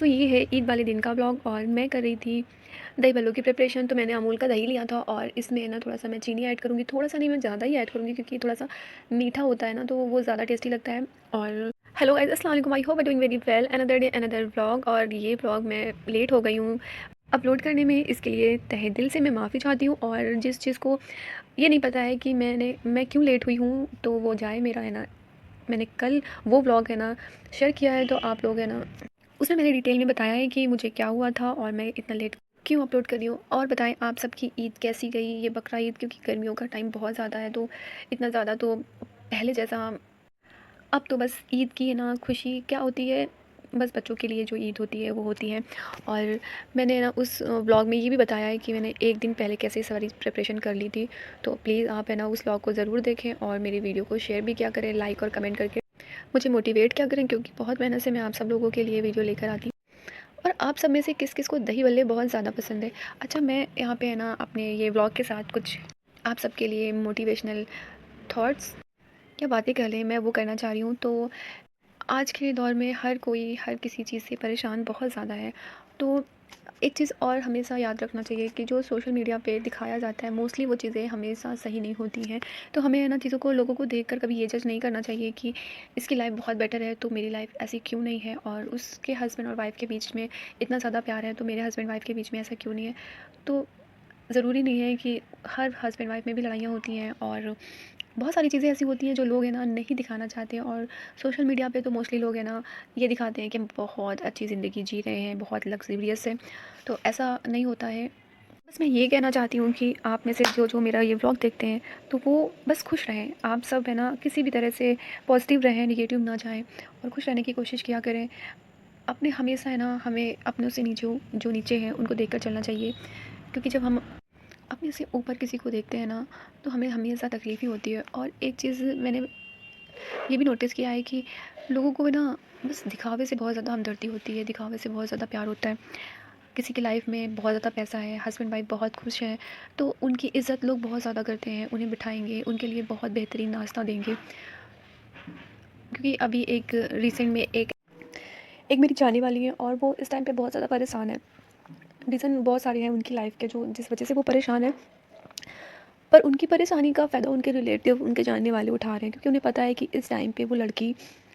तो ये है ईद वाले दिन का व्लॉग और मैं कर रही थी दही भल्लों की प्रिपरेशन। तो मैंने अमूल का दही लिया था और इसमें ना थोड़ा सा मैं चीनी ऐड करूँगी, थोड़ा सा नहीं मैं ज़्यादा ही ऐड करूँगी क्योंकि थोड़ा सा मीठा होता है ना तो वो ज़्यादा टेस्टी लगता है। और हेलो गाइस, अस्सलाम वालेकुम, I hope I doing very well. Another day another vlog. और ये व्लॉग मैं लेट हो गई हूँ अपलोड करने में, इसके लिए तहे दिल से मैं माफ़ी चाहती हूँ। और जिस चीज़ को ये नहीं पता है कि मैं क्यों लेट हुई हूँ तो वो जाए मेरा है ना, मैंने कल वो व्लॉग है ना शेयर किया है तो आप लोग है ना उसमें मैंने डिटेल में बताया है कि मुझे क्या हुआ था और मैं इतना लेट क्यों अपलोड कर रही हूँ। और बताएं आप सबकी ईद कैसी गई, ये बकरा ईद, क्योंकि गर्मियों का टाइम बहुत ज़्यादा है तो इतना ज़्यादा तो पहले जैसा अब तो बस ईद की है ना खुशी क्या होती है, बस बच्चों के लिए जो ईद होती है वो होती है। और मैंने ना उस व्लॉग में ये भी बताया है कि मैंने एक दिन पहले कैसे सारी प्रिपरेशन कर ली थी। तो प्लीज़ आप है ना उस व्लॉग को ज़रूर देखें और मेरी वीडियो को शेयर भी क्या करें, लाइक और कमेंट करके मुझे मोटिवेट क्या करें, क्योंकि बहुत मेहनत से मैं आप सब लोगों के लिए वीडियो लेकर आती हूँ। और आप सब में से किस किस को दही बल्ले बहुत ज़्यादा पसंद है। अच्छा, मैं यहाँ पे है ना अपने ये व्लॉग के साथ कुछ आप सबके लिए मोटिवेशनल थॉट्स या बातें कर लें, मैं वो करना चाह रही हूँ। तो आज के दौर में हर कोई हर किसी चीज़ से परेशान बहुत ज़्यादा है। तो एक चीज़ और हमेशा याद रखना चाहिए कि जो सोशल मीडिया पे दिखाया जाता है मोस्टली वो चीज़ें हमेशा सही नहीं होती हैं। तो हमें है ना चीज़ों को, लोगों को देखकर कभी ये जज नहीं करना चाहिए कि इसकी लाइफ बहुत बेटर है तो मेरी लाइफ ऐसी क्यों नहीं है, और उसके हस्बैंड और वाइफ़ के बीच में इतना ज़्यादा प्यार है तो मेरे हस्बैंड वाइफ़ के बीच में ऐसा क्यों नहीं है। तो ज़रूरी नहीं है कि हर हस्बैंड वाइफ़ में भी लड़ाइयाँ होती हैं, और बहुत सारी चीज़ें ऐसी होती हैं जो लोग है ना नहीं दिखाना चाहते हैं। और सोशल मीडिया पे तो मोस्टली लोग है ना ये दिखाते हैं कि हम बहुत अच्छी ज़िंदगी जी रहे हैं, बहुत लग्जरियस है। तो ऐसा नहीं होता है। बस मैं ये कहना चाहती हूँ कि आप में से जो जो मेरा ये व्लॉग देखते हैं तो वो बस खुश रहें। आप सब है ना किसी भी तरह से पॉजिटिव रहें, नेगेटिव ना जाएं और खुश रहने की कोशिश किया करें। अपने हमेशा है ना हमें अपनों से नीचे जो नीचे हैं उनको देखकर चलना चाहिए, क्योंकि जब हम अपने से ऊपर किसी को देखते हैं ना तो हमें हमेशा तकलीफ़ ही होती है। और एक चीज़ मैंने ये भी नोटिस किया है कि लोगों को ना बस दिखावे से बहुत ज़्यादा हमदर्दी होती है, दिखावे से बहुत ज़्यादा प्यार होता है। किसी की लाइफ में बहुत ज़्यादा पैसा है, हस्बैंड वाइफ बहुत खुश हैं तो उनकी इज़्ज़त लोग बहुत ज़्यादा करते हैं, उन्हें बिठाएंगे, उनके लिए बहुत बेहतरीन नाश्ता देंगे। क्योंकि अभी एक रिसेंट में एक एक मेरी जाने वाली है और वो इस टाइम पे बहुत ज़्यादा परेशान है। रीज़न बहुत सारे हैं उनकी लाइफ के जो जिस वजह से वो परेशान है, पर उनकी परेशानी का फ़ायदा उनके रिलेटिव, उनके जानने वाले उठा रहे हैं, क्योंकि उन्हें पता है कि इस टाइम पे वो लड़की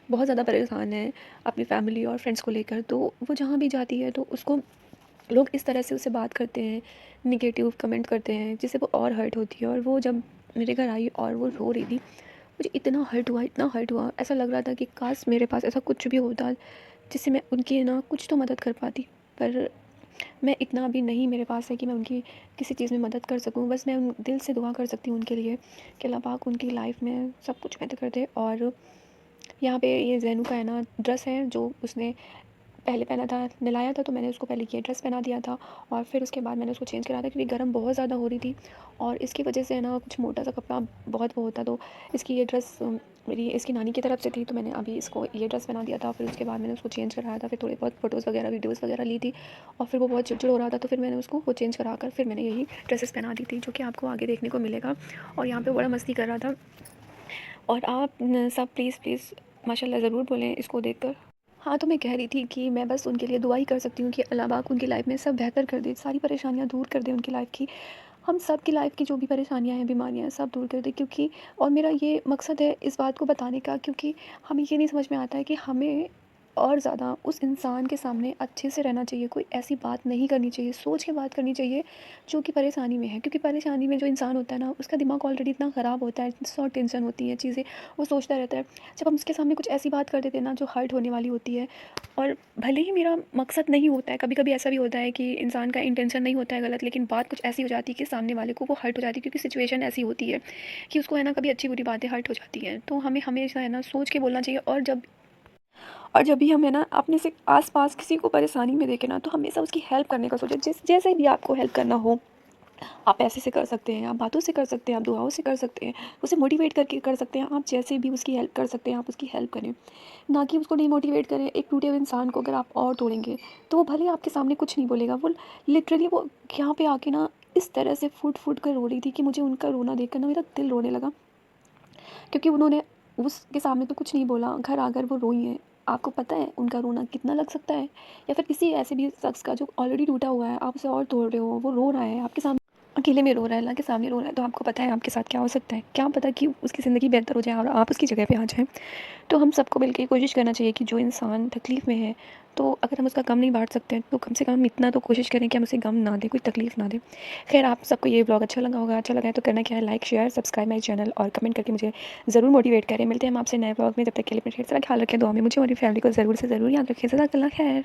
बहुत ज़्यादा परेशान है अपनी फैमिली और फ्रेंड्स को लेकर। तो वो जहाँ भी जाती है तो उसको लोग इस तरह से उससे बात करते हैं, नेगेटिव कमेंट करते हैं, जिससे वो और हर्ट होती है। और वो जब मेरे घर आई और वो रो रही थी, मुझे इतना हर्ट हुआ, इतना हर्ट हुआ, ऐसा लग रहा था कि काश मेरे पास ऐसा कुछ भी होता जिससे मैं उनकी ना कुछ तो मदद कर पाती। पर मैं इतना भी नहीं मेरे पास है कि मैं उनकी किसी चीज़ में मदद कर सकूं। बस मैं उन दिल से दुआ कर सकती हूँ उनके लिए कि अल्लाह पाक उनकी लाइफ में सब कुछ बेहतर कर दे। और यहाँ पे ये जैनू का है ना ड्रेस है जो उसने पहले पहना था, नहलाया था तो मैंने उसको पहले ये ड्रेस पहना दिया था और फिर उसके बाद मैंने उसको चेंज करा था, क्योंकि गर्म बहुत ज़्यादा हो रही थी और इसकी वजह से है ना कुछ मोटा सा कपड़ा बहुत वो होता। तो इसकी ये ड्रेस मेरी इसकी नानी की तरफ से थी तो मैंने अभी इसको ये ड्रेस पहना दिया था। फिर उसके बाद मैंने उसको चेंज कराया था, फिर थोड़ी बहुत फ़ोटोज़ वगैरह वीडियोज़ वगैरह ली थी और फिर वो बहुत चिड़चिड़ हो रहा था तो फिर मैंने उसको वो चेंज करा कर फिर मैंने यही ड्रेसेस पहना दी थी, जो कि आपको आगे देखने को मिलेगा। और यहाँ पर बड़ा मस्ती कर रहा था। और आप सब प्लीज़ प्लीज़ माशाल्लाह ज़रूर बोलें इसको देखकर। हाँ, तो मैं कह रही थी कि मैं बस उनके लिए दुआ ही कर सकती हूँ कि अल्लाह पाक उनकी लाइफ में सब बेहतर कर दे, सारी परेशानियाँ दूर कर दे उनकी लाइफ की। हम सब की लाइफ की जो भी परेशानियाँ हैं, बीमारियाँ हैं, सब दूर कर दे। क्योंकि और मेरा ये मकसद है इस बात को बताने का, क्योंकि हमें ये नहीं समझ में आता है कि हमें और ज़्यादा उस इंसान के सामने अच्छे से रहना चाहिए, कोई ऐसी बात नहीं करनी चाहिए, सोच के बात करनी चाहिए जो कि परेशानी में है। क्योंकि परेशानी में जो इंसान होता है ना उसका दिमाग ऑलरेडी इतना ख़राब होता है, सौ टेंशन होती है चीज़ें, वो सोचता रहता है। जब हम उसके सामने कुछ ऐसी बात कर देते हैं ना जो हर्ट होने वाली होती है, और भले ही मेरा मकसद नहीं होता है, कभी कभी ऐसा भी होता है कि इंसान का इंटेंशन नहीं होता है गलत, लेकिन बात कुछ ऐसी हो जाती है कि सामने वाले को वो हर्ट हो जाती है, क्योंकि सिचुएशन ऐसी होती है कि उसको है ना कभी अच्छी बुरी बातें हर्ट हो जाती हैं। तो हमें हमेशा है ना सोच के बोलना चाहिए। और जब भी हम है ना अपने से आस-पास किसी को परेशानी में देखें ना तो हमेशा उसकी हेल्प करने का सोचें। जैसे भी आपको हेल्प करना हो, आप पैसे से कर सकते हैं, आप बातों से कर सकते हैं, आप दुआओं से कर सकते हैं, उसे मोटिवेट करके कर सकते हैं। आप जैसे भी उसकी हेल्प कर सकते हैं आप उसकी हेल्प करें, ना कि उसको डिमोटिवेट करें। एक टूटे हुए इंसान को अगर आप और तोड़ेंगे तो वो भले आपके सामने कुछ नहीं बोलेगा, वो लिटरली वो यहाँ पे आके ना इस तरह से फूट-फूट कर रो रही थी कि मुझे उनका रोना देखकर ना मेरा दिल रोने लगा। क्योंकि उन्होंने उसके सामने तो कुछ नहीं बोला, घर आकर वो रोई हैं। आपको पता है उनका रोना कितना लग सकता है, या फिर किसी ऐसे भी शख्स का जो ऑलरेडी टूटा हुआ है, आप उसे और तोड़ रहे हो, वो रो रहा है आपके सामने, अकेले में रो रहा है, अल्लाह के सामने रो रहा है, तो आपको पता है आपके साथ क्या हो सकता है। क्या पता कि उसकी ज़िंदगी बेहतर हो जाए और आप उसकी जगह पे आ जाएँ। तो हम सबको मिलके कोशिश करना चाहिए कि जो इंसान तकलीफ़ में है, तो अगर हम उसका गम नहीं बाँट सकते हैं, तो कम से कम इतना तो कोशिश करें कि हम उसे गम ना दें, कोई तकलीफ़ ना दें। ख़ैर, आप सबको ये व्लॉग अच्छा लगा होगा, अच्छा लगा है तो करना क्या है, like, share, subscribe my channel और कमेंट करके मुझे ज़रूर मोटिवेट करें। मिलते हैं हम आपसे नए व्लॉग में, तब तक के लिए अपना ढेर सारा ख्याल रखें, दुआ में मुझे और मेरी फैमिली को ज़रूर से ज़रूर याद रखें। जज़ाकल्लाह खैर।